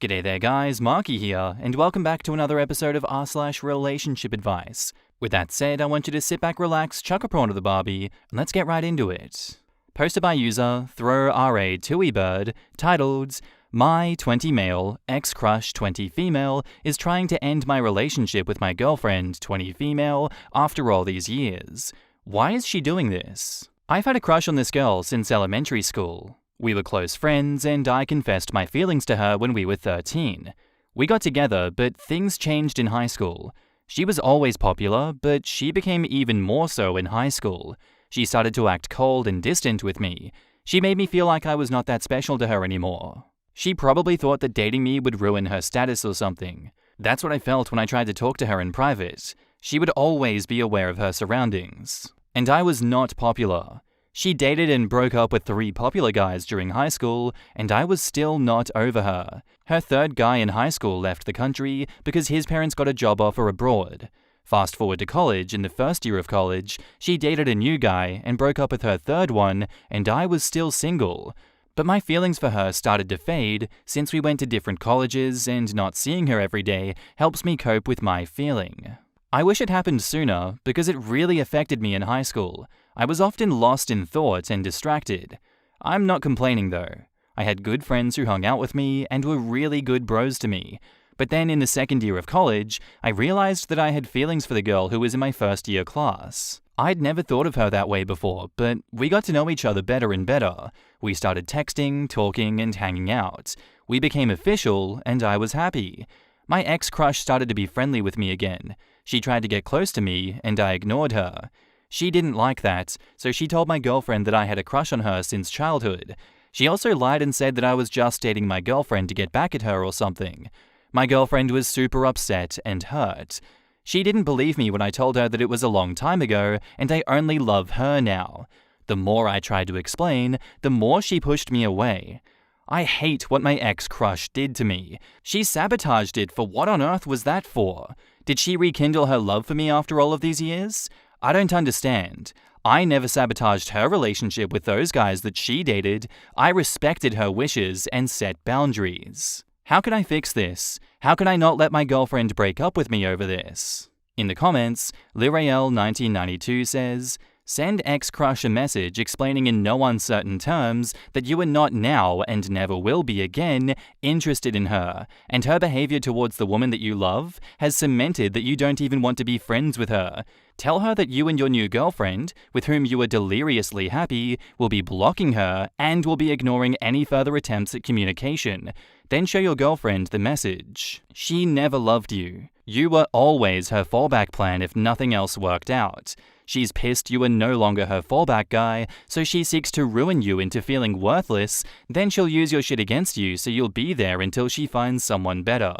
G'day there guys, Marky here, and welcome back to another episode of r/relationship advice. With that said, I want you to sit back, relax, chuck a prawn to the barbie, and let's get right into it. Posted by user ThrowRA2eBird, titled, My 20 male, ex-crush 20 female is trying to end my relationship with my girlfriend 20 female after all these years. Why is she doing this? I've had a crush on this girl since elementary school. We were close friends, and I confessed my feelings to her when we were 13. We got together, but things changed in high school. She was always popular, but she became even more so in high school. She started to act cold and distant with me. She made me feel like I was not that special to her anymore. She probably thought that dating me would ruin her status or something. That's what I felt when I tried to talk to her in private. She would always be aware of her surroundings. And I was not popular. She dated and broke up with 3 popular guys during high school, and I was still not over her. Her third guy in high school left the country because his parents got a job offer abroad. Fast forward to college, in the first year of college, she dated a new guy and broke up with her third one, and I was still single. But my feelings for her started to fade since we went to different colleges, and not seeing her every day helps me cope with my feeling. I wish it happened sooner because it really affected me in high school. I was often lost in thought and distracted. I'm not complaining though. I had good friends who hung out with me and were really good bros to me. But then in the second year of college, I realized that I had feelings for the girl who was in my first year class. I'd never thought of her that way before, but we got to know each other better and better. We started texting, talking, and hanging out. We became official, and I was happy. My ex-crush started to be friendly with me again. She tried to get close to me, and I ignored her. She didn't like that, so she told my girlfriend that I had a crush on her since childhood. She also lied and said that I was just dating my girlfriend to get back at her or something. My girlfriend was super upset and hurt. She didn't believe me when I told her that it was a long time ago, and I only love her now. The more I tried to explain, the more she pushed me away. I hate what my ex-crush did to me. She sabotaged it. For what on earth was that for? Did she rekindle her love for me after all of these years? I don't understand. I never sabotaged her relationship with those guys that she dated. I respected her wishes and set boundaries. How can I fix this? How can I not let my girlfriend break up with me over this? In the comments, Lirael1992 says, send ex-crush a message explaining in no uncertain terms that you are not now and never will be again interested in her, and her behavior towards the woman that you love has cemented that you don't even want to be friends with her. Tell her that you and your new girlfriend, with whom you are deliriously happy, will be blocking her and will be ignoring any further attempts at communication. Then show your girlfriend the message. She never loved you. You were always her fallback plan if nothing else worked out. She's pissed you are no longer her fallback guy, so she seeks to ruin you into feeling worthless, then she'll use your shit against you so you'll be there until she finds someone better.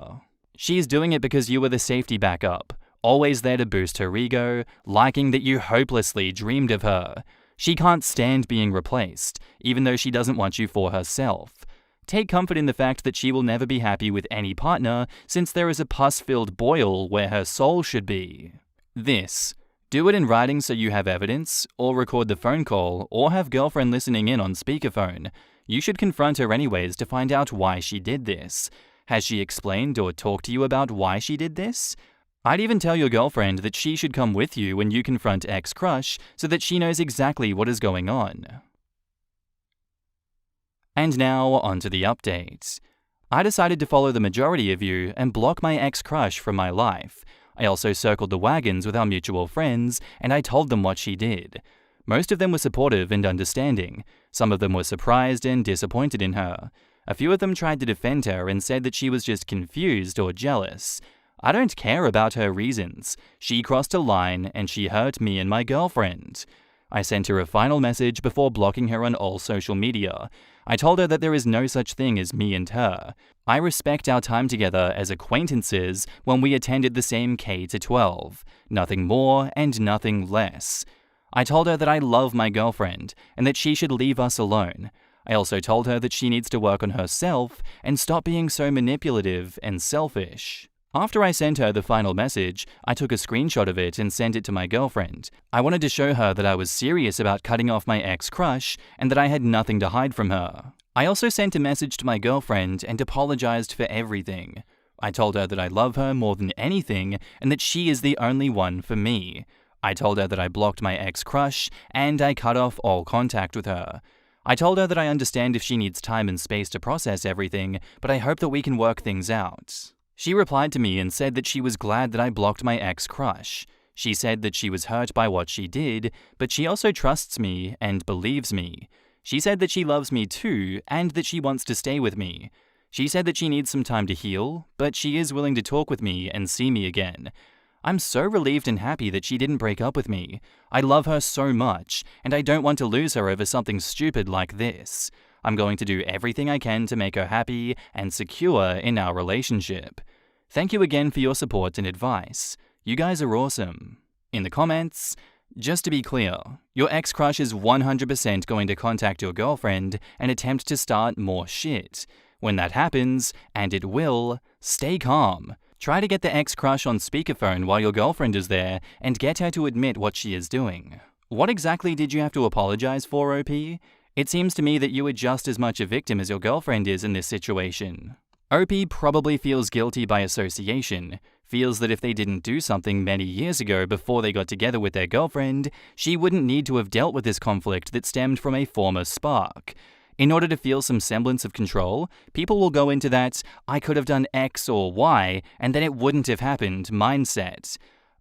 She's doing it because you were the safety backup, always there to boost her ego, liking that you hopelessly dreamed of her. She can't stand being replaced, even though she doesn't want you for herself. Take comfort in the fact that she will never be happy with any partner since there is a pus-filled boil where her soul should be. Do it in writing so you have evidence, or record the phone call, or have girlfriend listening in on speakerphone. You should confront her anyways to find out why she did this. Has she explained or talked to you about why she did this? I'd even tell your girlfriend that she should come with you when you confront ex-crush so that she knows exactly what is going on. And now, onto the update. I decided to follow the majority of you and block my ex-crush from my life. I also circled the wagons with our mutual friends, and I told them what she did. Most of them were supportive and understanding. Some of them were surprised and disappointed in her. A few of them tried to defend her and said that she was just confused or jealous. I don't care about her reasons. She crossed a line and she hurt me and my girlfriend. I sent her a final message before blocking her on all social media. I told her that there is no such thing as me and her. I respect our time together as acquaintances when we attended the same K-12. Nothing more and nothing less. I told her that I love my girlfriend and that she should leave us alone. I also told her that she needs to work on herself and stop being so manipulative and selfish. After I sent her the final message, I took a screenshot of it and sent it to my girlfriend. I wanted to show her that I was serious about cutting off my ex-crush and that I had nothing to hide from her. I also sent a message to my girlfriend and apologized for everything. I told her that I love her more than anything and that she is the only one for me. I told her that I blocked my ex-crush and I cut off all contact with her. I told her that I understand if she needs time and space to process everything, but I hope that we can work things out. She replied to me and said that she was glad that I blocked my ex-crush. She said that she was hurt by what she did, but she also trusts me and believes me. She said that she loves me too and that she wants to stay with me. She said that she needs some time to heal, but she is willing to talk with me and see me again. I'm so relieved and happy that she didn't break up with me. I love her so much, and I don't want to lose her over something stupid like this. I'm going to do everything I can to make her happy and secure in our relationship. Thank you again for your support and advice. You guys are awesome. In the comments, just to be clear, your ex-crush is 100% going to contact your girlfriend and attempt to start more shit. When that happens, and it will, stay calm. Try to get the ex-crush on speakerphone while your girlfriend is there and get her to admit what she is doing. What exactly did you have to apologize for, OP? It seems to me that you are just as much a victim as your girlfriend is in this situation. OP probably feels guilty by association, feels that if they didn't do something many years ago before they got together with their girlfriend, she wouldn't need to have dealt with this conflict that stemmed from a former spark. In order to feel some semblance of control, people will go into that "I could have done X or Y and then it wouldn't have happened" mindset.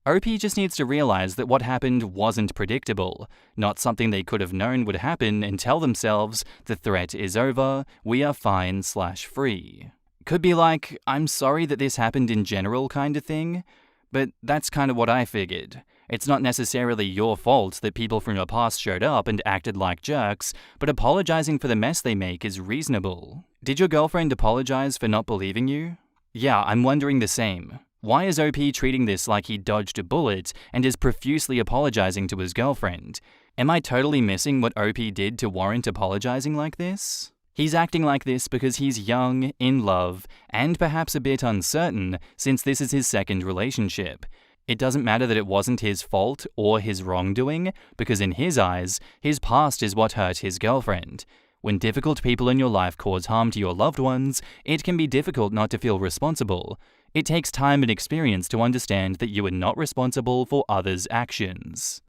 OP just needs to realize that what happened wasn't predictable, not something they could have known would happen, and tell themselves the threat is over, we are fine/free. Could be like, "I'm sorry that this happened in general" kind of thing, but that's kind of what I figured. It's not necessarily your fault that people from your past showed up and acted like jerks, but apologizing for the mess they make is reasonable. Did your girlfriend apologize for not believing you? Yeah, I'm wondering the same. Why is OP treating this like he dodged a bullet and is profusely apologizing to his girlfriend? Am I totally missing what OP did to warrant apologizing like this? He's acting like this because he's young, in love, and perhaps a bit uncertain since this is his second relationship. It doesn't matter that it wasn't his fault or his wrongdoing, because in his eyes, his past is what hurt his girlfriend. When difficult people in your life cause harm to your loved ones, it can be difficult not to feel responsible. It takes time and experience to understand that you are not responsible for others' actions.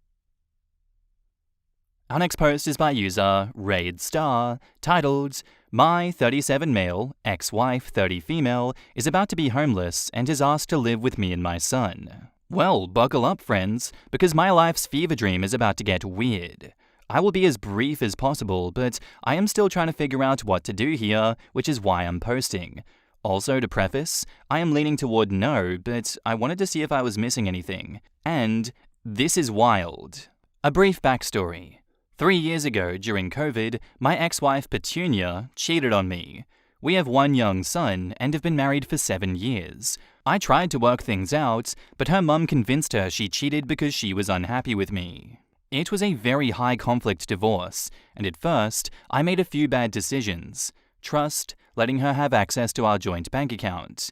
Our next post is by user Raid Star, titled, "My 37 male, ex-wife 30 female, is about to be homeless and is asked to live with me and my son." Well, buckle up, friends, because my life's fever dream is about to get weird. I will be as brief as possible, but I am still trying to figure out what to do here, which is why I'm posting. Also, to preface, I am leaning toward no, but I wanted to see if I was missing anything. And this is wild. A brief backstory. 3 years ago, during COVID, my ex-wife Petunia cheated on me. We have one young son and have been married for 7 years. I tried to work things out, but her mum convinced her she cheated because she was unhappy with me. It was a very high conflict divorce, and at first, I made a few bad decisions. Trust, letting her have access to our joint bank account.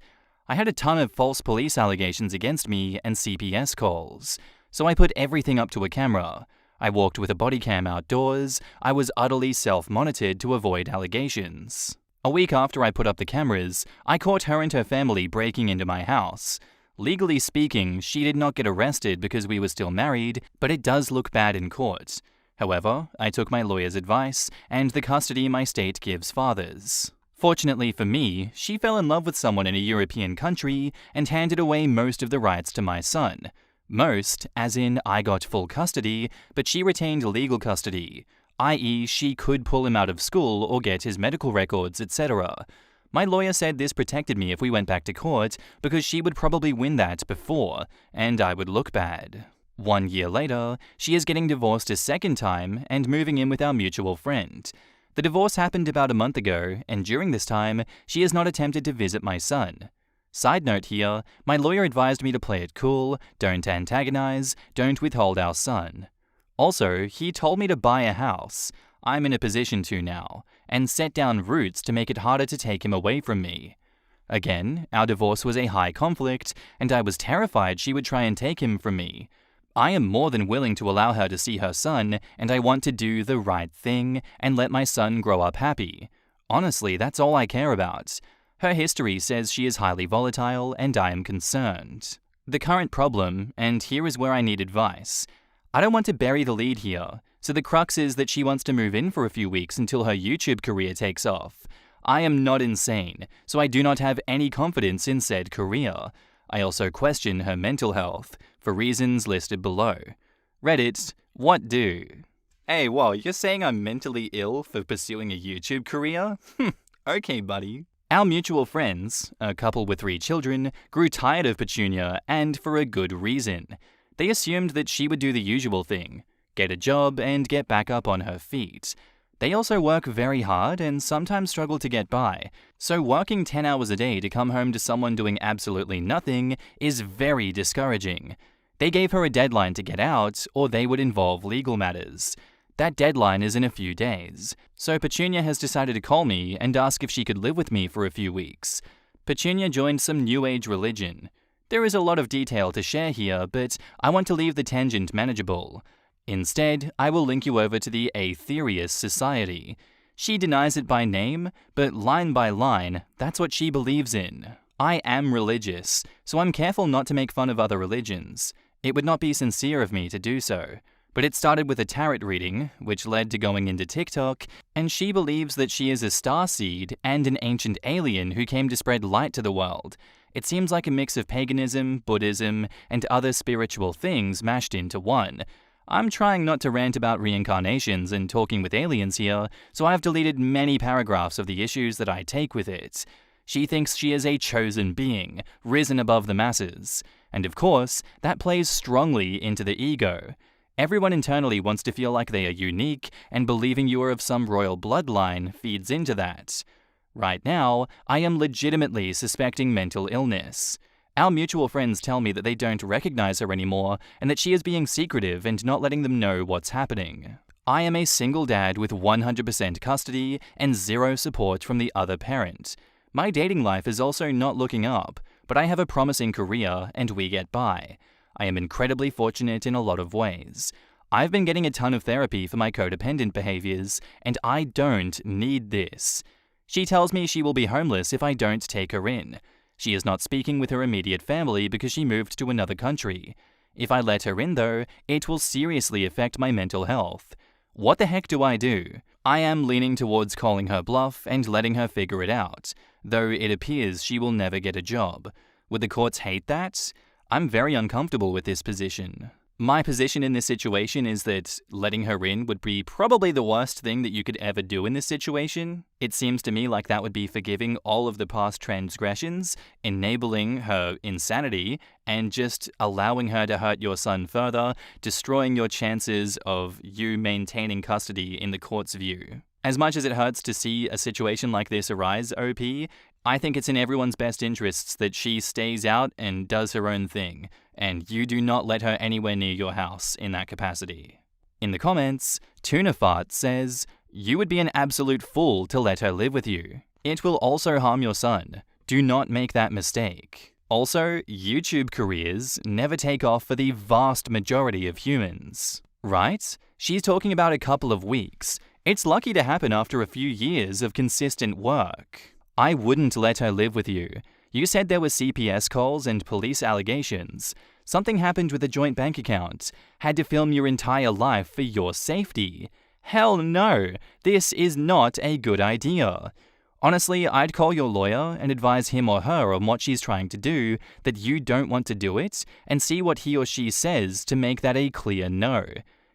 I had a ton of false police allegations against me and CPS calls, so I put everything up to a camera. I walked with a body cam outdoors. I was utterly self-monitored to avoid allegations. A week after I put up the cameras, I caught her and her family breaking into my house. Legally speaking, she did not get arrested because we were still married, but it does look bad in court. However, I took my lawyer's advice and the custody my state gives fathers. Fortunately for me, she fell in love with someone in a European country and handed away most of the rights to my son. Most, as in I got full custody, but she retained legal custody, i.e. she could pull him out of school or get his medical records, etc. My lawyer said this protected me if we went back to court because she would probably win that before, and I would look bad. 1 year later, she is getting divorced a second time and moving in with our mutual friend. The divorce happened about a month ago, and during this time, she has not attempted to visit my son. Side note here, my lawyer advised me to play it cool, don't antagonize, don't withhold our son. Also, he told me to buy a house. I'm in a position to now, and set down roots to make it harder to take him away from me. Again, our divorce was a high conflict, and I was terrified she would try and take him from me. I am more than willing to allow her to see her son, and I want to do the right thing and let my son grow up happy. Honestly, that's all I care about. Her history says she is highly volatile, and I am concerned. The current problem, and here is where I need advice. I don't want to bury the lead here, so the crux is that she wants to move in for a few weeks until her YouTube career takes off. I am not insane, so I do not have any confidence in said career. I also question her mental health, for reasons listed below. Reddit, what do? Hey, whoa, you're saying I'm mentally ill for pursuing a YouTube career? Okay, buddy. Our mutual friends, a couple with 3 children, grew tired of Petunia, and for a good reason. They assumed that she would do the usual thing, get a job and get back up on her feet. They also work very hard and sometimes struggle to get by, so working 10 hours a day to come home to someone doing absolutely nothing is very discouraging. They gave her a deadline to get out, or they would involve legal matters. That deadline is in a few days, so Petunia has decided to call me and ask if she could live with me for a few weeks. Petunia joined some New Age religion. There is a lot of detail to share here, but I want to leave the tangent manageable. Instead, I will link you over to the Delirious Society. She denies it by name, but line by line, that's what she believes in. I am religious, so I'm careful not to make fun of other religions. It would not be sincere of me to do so. But it started with a tarot reading, which led to going into TikTok, and she believes that she is a starseed and an ancient alien who came to spread light to the world. It seems like a mix of paganism, Buddhism, and other spiritual things mashed into one. I'm trying not to rant about reincarnations and talking with aliens here, so I've deleted many paragraphs of the issues that I take with it. She thinks she is a chosen being, risen above the masses. And of course, that plays strongly into the ego. Everyone internally wants to feel like they are unique, and believing you are of some royal bloodline feeds into that. Right now, I am legitimately suspecting mental illness. Our mutual friends tell me that they don't recognize her anymore, and that she is being secretive and not letting them know what's happening. I am a single dad with 100% custody and 0 support from the other parent. My dating life is also not looking up, but I have a promising career and we get by. I am incredibly fortunate in a lot of ways. I've been getting a ton of therapy for my codependent behaviors, and I don't need this. She tells me she will be homeless if I don't take her in. She is not speaking with her immediate family because she moved to another country. If I let her in though, it will seriously affect my mental health. What the heck do? I am leaning towards calling her bluff and letting her figure it out, though it appears she will never get a job. Would the courts hate that? I'm very uncomfortable with this position. My position in this situation is that letting her in would be probably the worst thing that you could ever do in this situation. It seems to me like that would be forgiving all of the past transgressions, enabling her insanity, and just allowing her to hurt your son further, destroying your chances of you maintaining custody in the court's view. As much as it hurts to see a situation like this arise, OP, I think it's in everyone's best interests that she stays out and does her own thing, and you do not let her anywhere near your house in that capacity. In the comments, Tuna Fart says, "You would be an absolute fool to let her live with you. It will also harm your son. Do not make that mistake." Also, YouTube careers never take off for the vast majority of humans. Right? She's talking about a couple of weeks. It's lucky to happen after a few years of consistent work. I wouldn't let her live with you. You said there were CPS calls and police allegations. Something happened with a joint bank account. Had to film your entire life for your safety. Hell no, this is not a good idea. Honestly, I'd call your lawyer and advise him or her on what she's trying to do, that you don't want to do it, and see what he or she says to make that a clear no.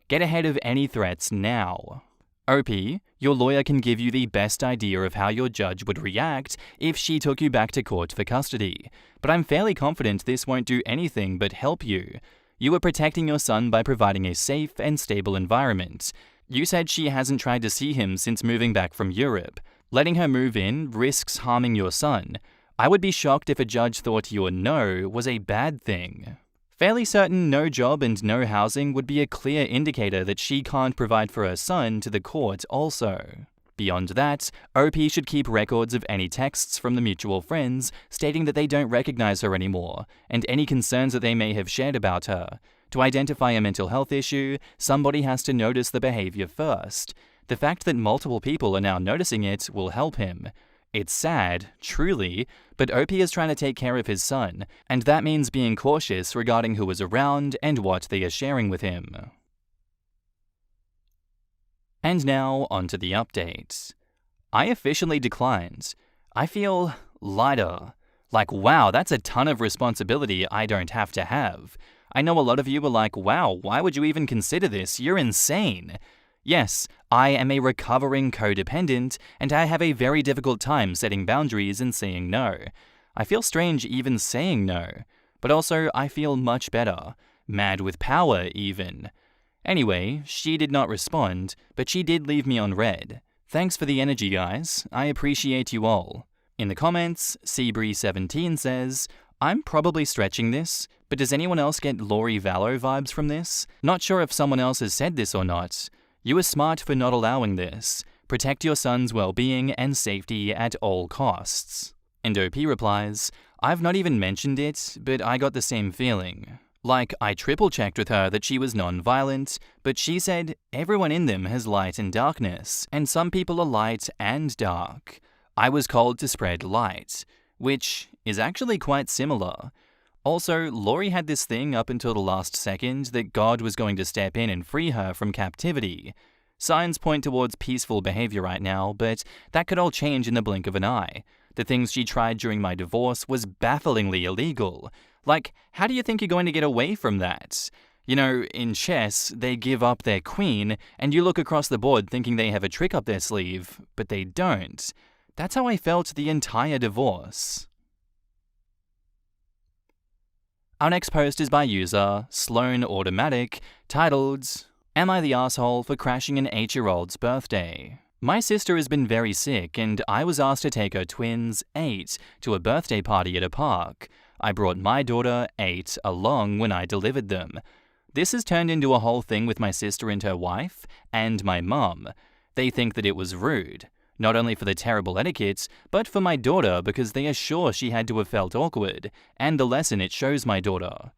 Get ahead of any threats now. OP, your lawyer can give you the best idea of how your judge would react if she took you back to court for custody, but I'm fairly confident this won't do anything but help you. You are protecting your son by providing a safe and stable environment. You said she hasn't tried to see him since moving back from Europe. Letting her move in risks harming your son. I would be shocked if a judge thought your no was a bad thing. Fairly certain no job and no housing would be a clear indicator that she can't provide for her son to the court also. Beyond that, OP should keep records of any texts from the mutual friends stating that they don't recognize her anymore, and any concerns that they may have shared about her. To identify a mental health issue, somebody has to notice the behavior first. The fact that multiple people are now noticing it will help him. It's sad, truly, but OP is trying to take care of his son, and that means being cautious regarding who is around and what they are sharing with him. And now, onto the update. I officially declined. I feel lighter. Like, wow, that's a ton of responsibility I don't have to have. I know a lot of you were like, wow, why would you even consider this? You're insane. Yes, I am a recovering codependent, and I have a very difficult time setting boundaries and saying no. I feel strange even saying no, but also I feel much better. Mad with power, even. Anyway, she did not respond, but she did leave me on red. Thanks for the energy, guys. I appreciate you all. In the comments, Seabree17 says, I'm probably stretching this, but does anyone else get Lori Vallow vibes from this? Not sure if someone else has said this or not. You are smart for not allowing this. Protect your son's well-being and safety at all costs. And OP replies, I've not even mentioned it, but I got the same feeling. Like, I triple-checked with her that she was non-violent, but she said everyone in them has light and darkness, and some people are light and dark. I was called to spread light, which is actually quite similar. Also, Lori had this thing up until the last second that God was going to step in and free her from captivity. Signs point towards peaceful behavior right now, but that could all change in the blink of an eye. The things she tried during my divorce was bafflingly illegal. Like, how do you think you're going to get away from that? You know, in chess, they give up their queen, and you look across the board thinking they have a trick up their sleeve, but they don't. That's how I felt the entire divorce. Our next post is by user Sloan Automatic, titled, Am I the asshole for crashing an 8-year-old's birthday? My sister has been very sick, and I was asked to take her twins, 8, to a birthday party at a park. I brought my daughter, 8, along when I delivered them. This has turned into a whole thing with my sister and her wife, and my mum. They think that it was rude. Not only for the terrible etiquette, but for my daughter because they are sure she had to have felt awkward, and the lesson it shows my daughter.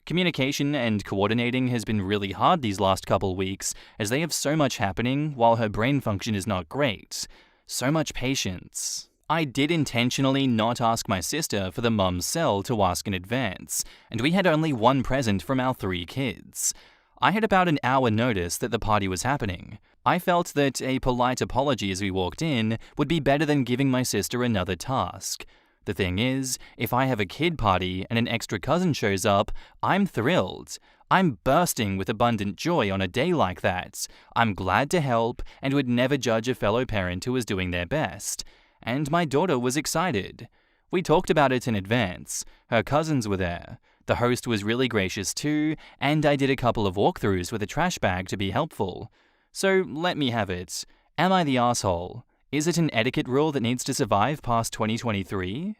Communication and coordinating has been really hard these last couple weeks, as they have so much happening while her brain function is not great. So much patience. I did intentionally not ask my sister for the mum's cell to ask in advance, and we had only one present from our 3 kids. I had about an hour notice that the party was happening. I felt that a polite apology as we walked in would be better than giving my sister another task. The thing is, if I have a kid party and an extra cousin shows up, I'm thrilled. I'm bursting with abundant joy on a day like that. I'm glad to help and would never judge a fellow parent who is doing their best. And my daughter was excited. We talked about it in advance. Her cousins were there. The host was really gracious too, and I did a couple of walkthroughs with a trash bag to be helpful. So let me have it. Am I the asshole? Is it an etiquette rule that needs to survive past 2023?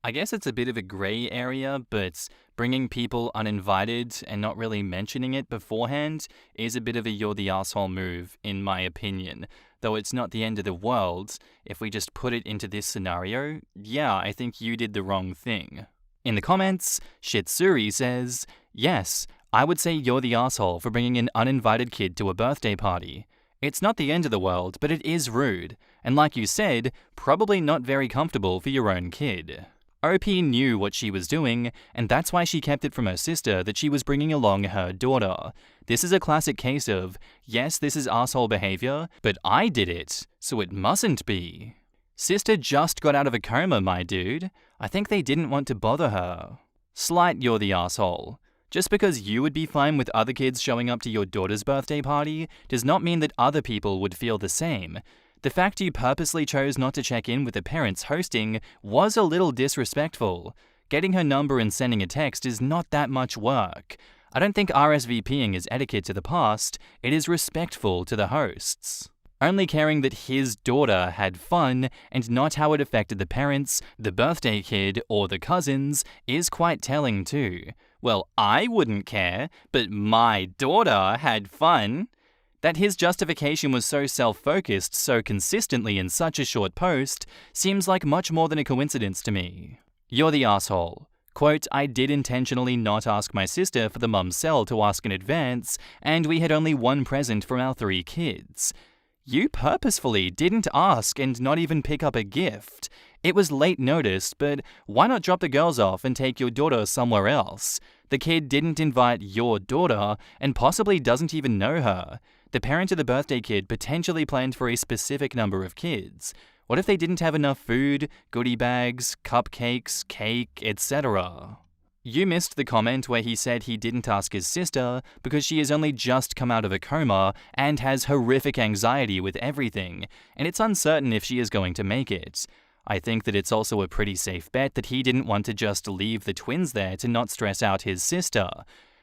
I guess it's a bit of a grey area, but bringing people uninvited and not really mentioning it beforehand is a bit of a you're the asshole move, in my opinion. Though it's not the end of the world, if we just put it into this scenario, yeah, I think you did the wrong thing. In the comments, Shitsuri says, yes, I would say you're the asshole for bringing an uninvited kid to a birthday party. It's not the end of the world, but it is rude, and like you said, probably not very comfortable for your own kid. OP knew what she was doing, and that's why she kept it from her sister that she was bringing along her daughter. This is a classic case of, yes, this is asshole behavior, but I did it, so it mustn't be. Sister just got out of a coma, my dude. I think they didn't want to bother her. Slight you're the asshole. Just because you would be fine with other kids showing up to your daughter's birthday party does not mean that other people would feel the same. The fact you purposely chose not to check in with the parents hosting was a little disrespectful. Getting her number and sending a text is not that much work. I don't think RSVPing is etiquette to the past, it is respectful to the hosts. Only caring that his daughter had fun and not how it affected the parents, the birthday kid, or the cousins is quite telling too. Well, I wouldn't care, but my daughter had fun. That his justification was so self-focused so consistently in such a short post seems like much more than a coincidence to me. You're the asshole. Quote, I did intentionally not ask my sister for the mum's cell to ask in advance, and we had only one present from our 3 kids. You purposefully didn't ask and not even pick up a gift. It was late notice, but why not drop the girls off and take your daughter somewhere else? The kid didn't invite your daughter and possibly doesn't even know her. The parent of the birthday kid potentially planned for a specific number of kids. What if they didn't have enough food, goodie bags, cupcakes, cake, etc.? You missed the comment where he said he didn't ask his sister because she has only just come out of a coma and has horrific anxiety with everything, and it's uncertain if she is going to make it. I think that it's also a pretty safe bet that he didn't want to just leave the twins there to not stress out his sister.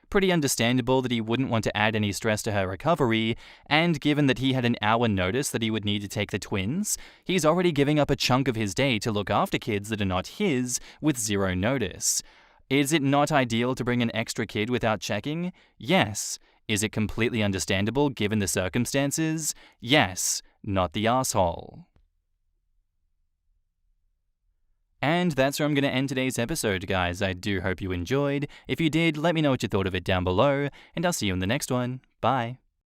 Pretty understandable that he wouldn't want to add any stress to her recovery, and given that he had an hour notice that he would need to take the twins, he's already giving up a chunk of his day to look after kids that are not his with zero notice. Is it not ideal to bring an extra kid without checking? Yes. Is it completely understandable given the circumstances? Yes. Not the asshole. And that's where I'm going to end today's episode, guys. I do hope you enjoyed. If you did, let me know what you thought of it down below, and I'll see you in the next one. Bye.